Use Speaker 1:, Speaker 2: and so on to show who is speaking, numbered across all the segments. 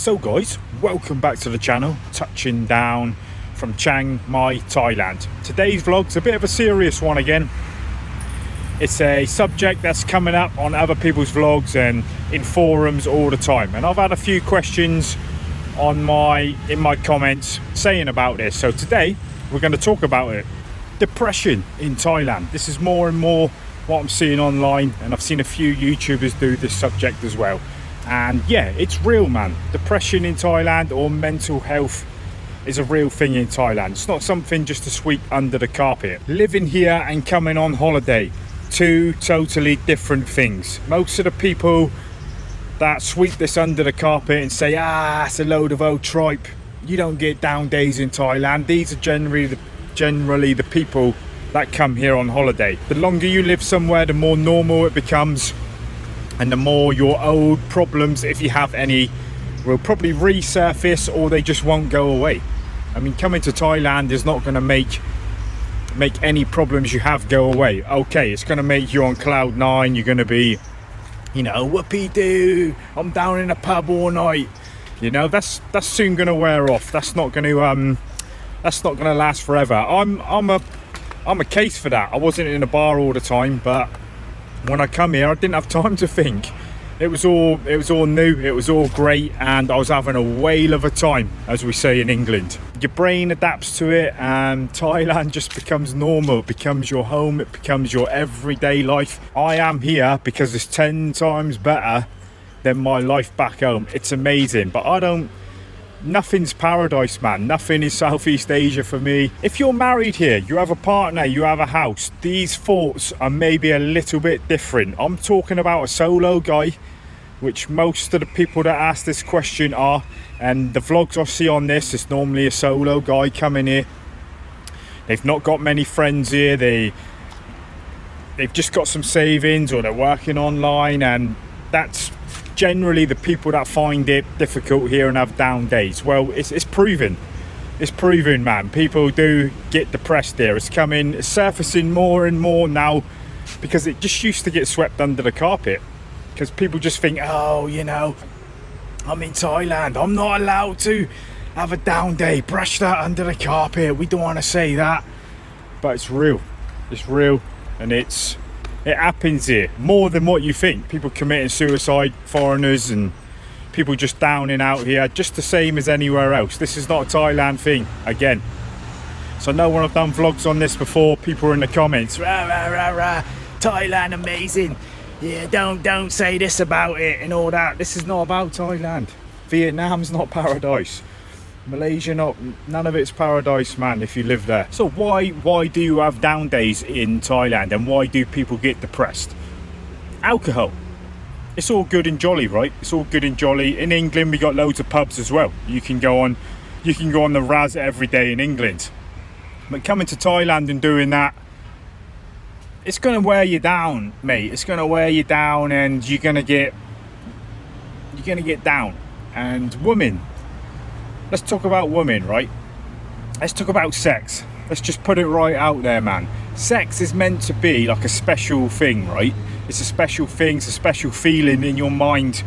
Speaker 1: So guys, welcome back to the channel, touching down from Chiang Mai, Thailand. Today's vlog's a bit of a serious one again. It's a subject that's coming up on other people's vlogs and in forums all the time, and I've had a few questions in my comments saying about this. So today we're going to talk about it. Depression in Thailand. This is more and more what I'm seeing online, and I've seen a few YouTubers do this subject as well. And yeah, it's real, man. Depression in Thailand, or mental health, is a real thing in Thailand. It's not something just to sweep under the carpet. Living here and coming on holiday, two totally different things. Most of the people that sweep this under the carpet and say, it's a load of old tripe, you don't get down days in Thailand. These are generally the people that come here on holiday. The longer you live somewhere, the more normal it becomes, and the more your old problems, if you have any, will probably resurface, or they just won't go away. I mean, coming to Thailand is not going to make any problems you have go away. Okay, it's going to make you on cloud nine. You're going to be, whoopee-doo, I'm down in a pub all night. That's soon going to wear off. That's not going to last forever. I'm a case for that. I wasn't in a bar all the time, but when I come here, I didn't have time to think. It was all new, it was all great, and I was having a whale of a time, as we say in England. Your brain adapts to it, and Thailand just becomes normal. It becomes your home, it becomes your everyday life. I am here because it's 10 times better than my life back home. It's amazing, but nothing's paradise, man. Nothing is Southeast Asia for me. If you're married here, you have a partner, you have a house, these thoughts are maybe a little bit different. I'm talking about a solo guy, which most of the people that ask this question are, and the vlogs I see on this is normally a solo guy coming here. They've not got many friends here. They've just got some savings, or they're working online, and that's generally the people that find it difficult here and have down days. Well, it's proven, man. People do get depressed here. It's surfacing more and more now, because it just used to get swept under the carpet, because people just think, I'm in Thailand, I'm not allowed to have a down day, brush that under the carpet. We don't want to say that, but it's real, and it happens here more than what you think. People committing suicide, foreigners, and people just downing out here, just the same as anywhere else. This is not a Thailand thing, again. So I know when I've done vlogs on this before, people are in the comments, rah, rah, rah, rah, Thailand amazing, yeah, don't say this about it and all that. This is not about Thailand. Vietnam's not paradise. Malaysia, none of it's paradise, man, if you live there. So why do you have down days in Thailand, and why do people get depressed? Alcohol. It's all good and jolly, right? It's all good and jolly. In England, we got loads of pubs as well. You can go on the Raz every day in England. But coming to Thailand and doing that, it's going to wear you down, mate. It's going to wear you down, and you're going to get down. And women. Let's talk about women, right? Let's talk about sex. Let's just put it right out there, man. Sex is meant to be like a special thing, right? It's a special thing, it's a special feeling in your mind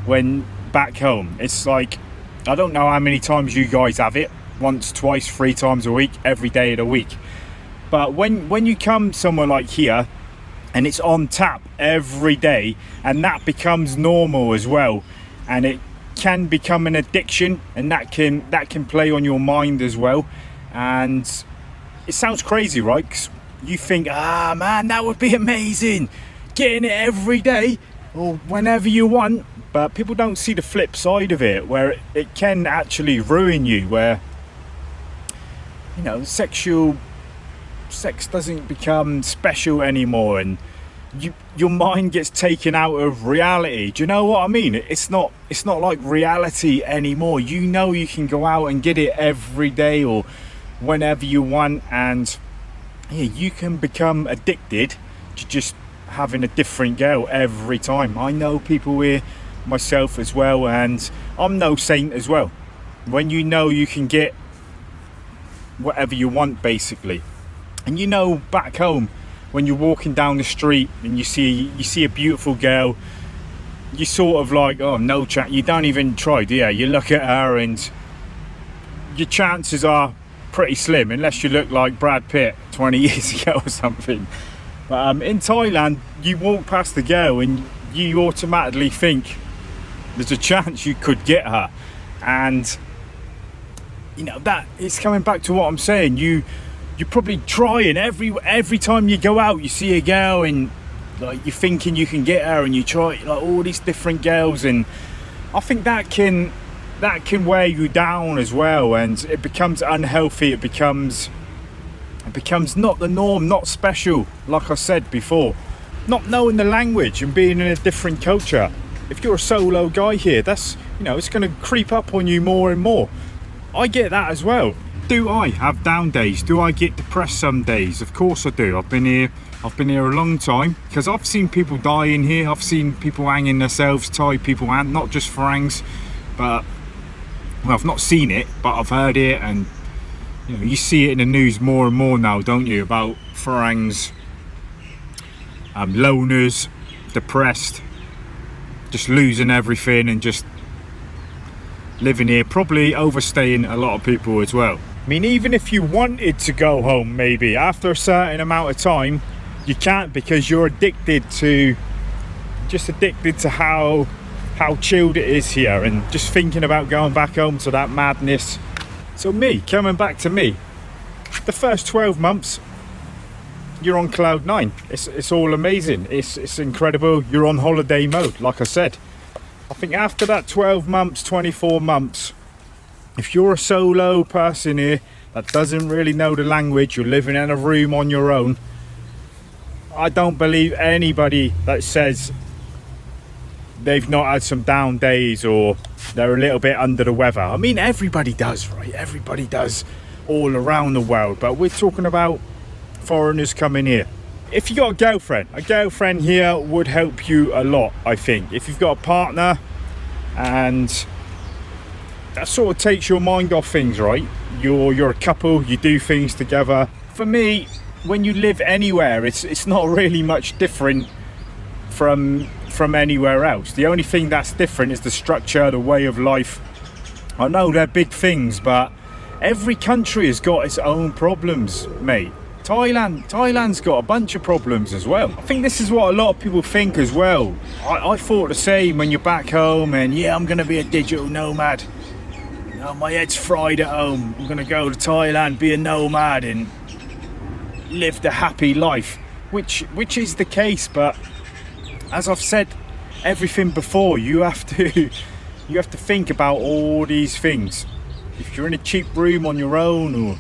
Speaker 1: when back home. It's like, I don't know how many times you guys have it. Once, twice, 3 times a week, every day of the week. But when you come somewhere like here, and it's on tap every day, and that becomes normal as well, and it can become an addiction, and that can play on your mind as well. And it sounds crazy, right? 'Cause you think, man, that would be amazing, getting it every day or whenever you want. But people don't see the flip side of it, where it can actually ruin you, where sex doesn't become special anymore, and your mind gets taken out of reality. Do you know what I mean? It's not like reality anymore. You can go out and get it every day or whenever you want, and you can become addicted to just having a different girl every time. I know people here, myself as well, and I'm no saint as well. When you can get whatever you want, basically. And back home, when you're walking down the street and you see a beautiful girl, you sort of like, oh, no chat, you don't even try, do you? You look at her and your chances are pretty slim, unless you look like Brad Pitt 20 years ago or something. But in Thailand, you walk past the girl and you automatically think there's a chance you could get her. And you know, that it's coming back to what I'm saying. You're probably trying every time you go out, you see a girl and like you're thinking you can get her, and you try like all these different girls, and I think that can wear you down as well, and it becomes unhealthy. It becomes not the norm, not special, like I said before. Not knowing the language and being in a different culture. If you're a solo guy here, that's, you know, it's going to creep up on you more and more. I get that as well. Do I have down days? Do I get depressed some days? Of course I do. I've been here a long time, because I've seen people die in here. I've seen people hanging themselves, Thai people, and not just Farangs, but well, I've not seen it, but I've heard it, and you know, you see it in the news more and more now, don't you, about Farangs, loners, depressed, just losing everything and just living here, probably overstaying a lot of people as well. I mean, even if you wanted to go home, maybe after a certain amount of time, you can't, because you're addicted to how chilled it is here, and just thinking about going back home to that madness. So coming back to me, the first 12 months, you're on cloud nine. It's all amazing. It's incredible. You're on holiday mode, like I said. I think after that 12 months, 24 months, if you're a solo person here that doesn't really know the language, you're living in a room on your own, I don't believe anybody that says they've not had some down days or they're a little bit under the weather. I mean, everybody does, right? Everybody does all around the world, but we're talking about foreigners coming here. If you got a girlfriend here would help you a lot, I think. If you've got a partner, and that sort of takes your mind off things, right? You're a couple, you do things together. For me, when you live anywhere, it's not really much different from anywhere else. The only thing that's different is the structure, the way of life. I know they're big things, but every country has got its own problems, mate. Thailand's got a bunch of problems as well. I think this is what a lot of people think as well. I thought the same when you're back home and yeah, I'm gonna be a digital nomad. You know, my head's fried at home. I'm gonna go to Thailand, be a nomad and live the happy life, which is the case, but as I've said everything before, you have to think about all these things. If you're in a cheap room on your own, or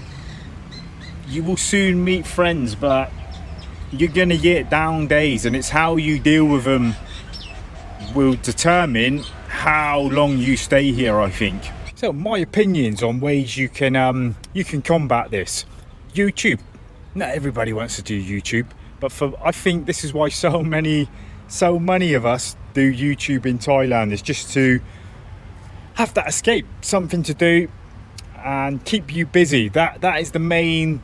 Speaker 1: you will soon meet friends, but you're gonna get down days, and it's how you deal with them will determine how long you stay here, I think. So my opinions on ways you can combat this. YouTube. Not everybody wants to do YouTube, but I think this is why so many of us do YouTube in Thailand, is just to have that escape, something to do and keep you busy. That is the main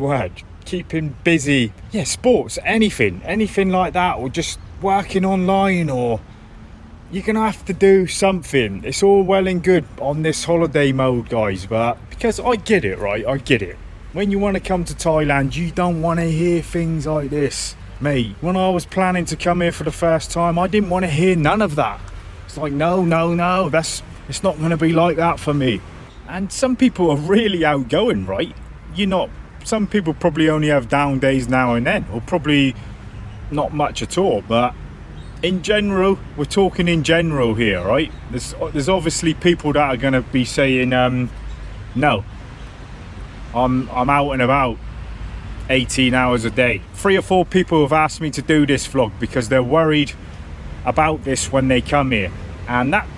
Speaker 1: word, keeping busy. Yeah, sports, anything like that, or just working online, or you're gonna have to do something. It's all well and good on this holiday mode, guys, but because I get it, right? I get it. When you want to come to Thailand, you don't want to hear things like this, mate. When I was planning to come here for the first time, I didn't want to hear none of that. It's like, no, it's not going to be like that for me. And some people are really outgoing, right? Some people probably only have down days now and then, or probably not much at all. But in general, we're talking in general here, right? There's obviously people that are going to be saying, no, I'm out and about 18 hours a day. 3 or 4 people have asked me to do this vlog because they're worried about this when they come here, and that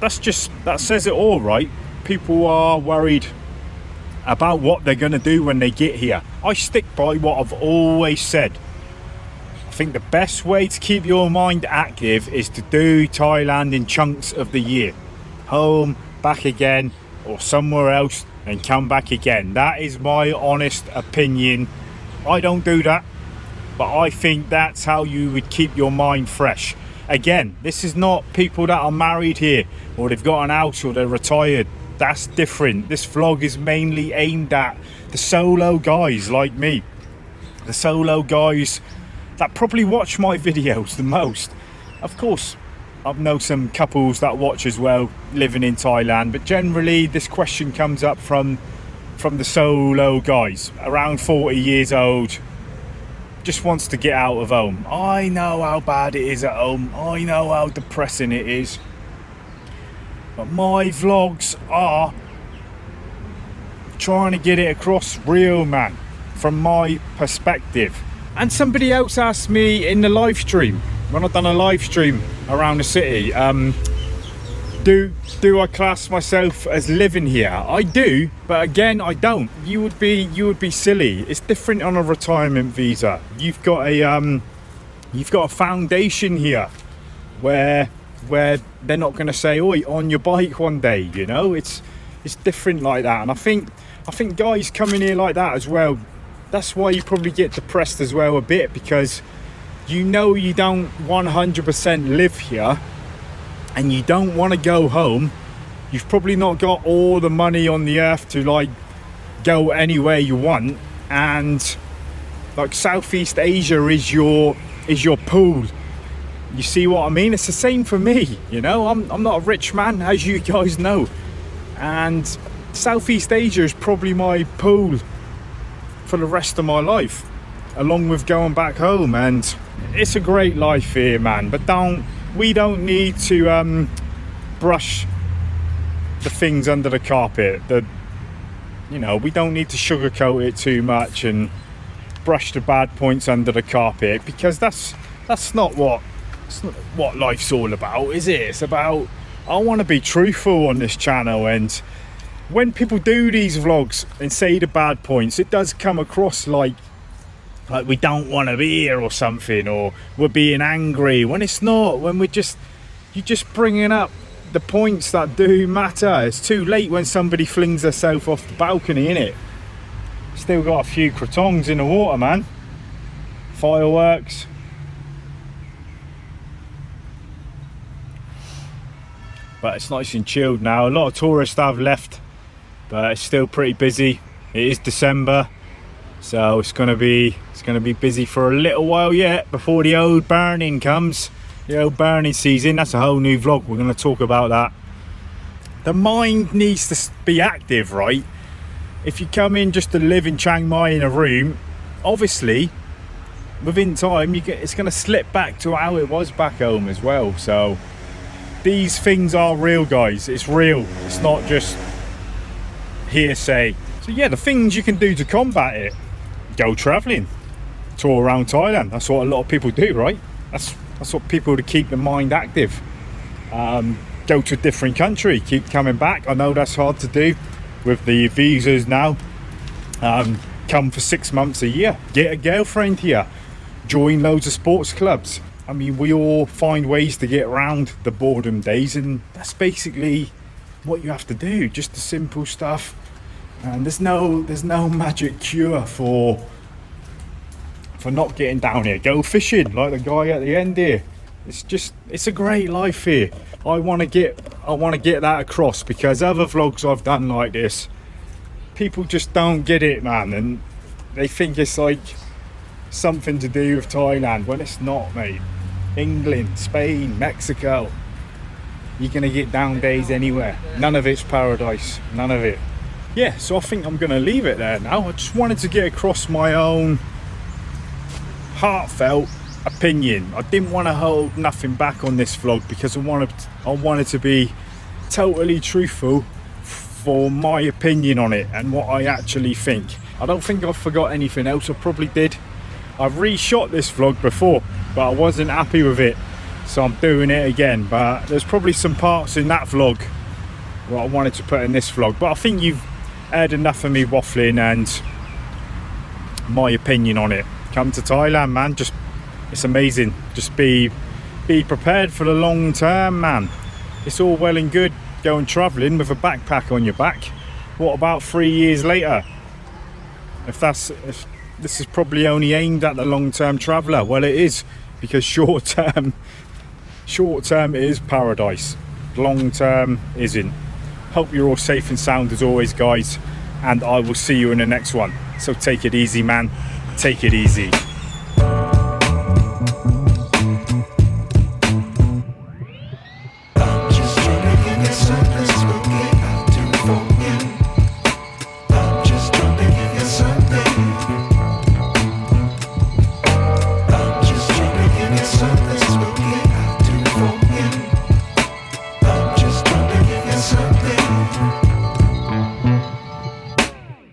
Speaker 1: says it all, right? People are worried about what they're going to do when they get here. I stick by what I've always said. I think the best way to keep your mind active is to do Thailand in chunks of the year. Home, back again, or somewhere else, and come back again. That is my honest opinion. I don't do that, but I think that's how you would keep your mind fresh. Again, this is not people that are married here, or they've got an house, or they're retired. That's different. This vlog is mainly aimed at the solo guys like me. The solo guys that probably watch my videos the most. Of course, I've known some couples that watch as well, living in Thailand, but generally this question comes up from the solo guys, around 40 years old, just wants to get out of home. I know how bad it is at home. I know how depressing it is. But my vlogs are trying to get it across real, man, from my perspective. And somebody else asked me in the live stream, when I've done a live stream around the city, do I class myself as living here? I do, but again, I don't. You would be silly. It's different on a retirement visa. You've got a foundation here where they're not going to say, "Oi, on your bike one day." You know, it's different like that. And I think guys come in here like that as well. That's why you probably get depressed as well a bit, because you know you don't 100% live here, and you don't want to go home. You've probably not got all the money on the earth to like go anywhere you want, and like Southeast Asia is your pool. You see what I mean? It's the same for me, you know. I'm not a rich man, as you guys know, and Southeast Asia is probably my pool for the rest of my life, along with going back home. And it's a great life here, man, but we don't need to brush the things under the carpet. You know, we don't need to sugarcoat it too much and brush the bad points under the carpet, because that's not what life's all about, is it? It's about, I want to be truthful on this channel, and when people do these vlogs and say the bad points, it does come across like we don't want to be here or something, or we're being angry, when it's not. When you're just bringing up the points that do matter. It's too late when somebody flings herself off the balcony, innit? Still got a few crotons in the water, man. Fireworks. But it's nice and chilled now. A lot of tourists have left, but it's still pretty busy. It is December, so it's gonna be busy for a little while yet before the old burning comes. The old burning season. That's a whole new vlog. We're going to talk about that. The mind needs to be active, right? If you come in just to live in Chiang Mai in a room, obviously within time it's going to slip back to how it was back home as well. So these things are real, guys. It's real. It's not just hearsay. So yeah, the things you can do to combat it: go traveling, tour around Thailand. That's what a lot of people do, right? That's what people to keep the mind active. Go to a different country, keep coming back. I know that's hard to do with the visas now. Come for 6 months a year, get a girlfriend here, join loads of sports clubs. I mean, we all find ways to get around the boredom days, and that's basically what you have to do. Just the simple stuff. And there's no magic cure for not getting down here. Go fishing like the guy at the end here. It's a great life here. I want to get that across, because other vlogs I've done like this, people just don't get it, man, and they think it's like something to do with Thailand when it's not, mate. England, Spain, Mexico, you're gonna get down days anywhere. None of it's paradise, none of it. Yeah, so I think I'm gonna leave it there now. I just wanted to get across my own heartfelt opinion. I didn't want to hold nothing back on this vlog, because I wanted to be totally truthful for my opinion on it and what I actually think. I don't think I forgot anything else. I probably did. I've reshot this vlog before, but I wasn't happy with it, so I'm doing it again. But there's probably some parts in that vlog what I wanted to put in this vlog, but I think you've heard enough of me waffling and my opinion on it. Come to Thailand, man. It's amazing. Just be prepared for the long term, man. It's all well and good going traveling with a backpack on your back. What about 3 years later? If this is probably only aimed at the long-term traveller. Well, it is, because short-term Short term is paradise, long term isn't. Hope you're all safe and sound as always, guys, and I will see you in the next one. So take it easy, man. Take it easy.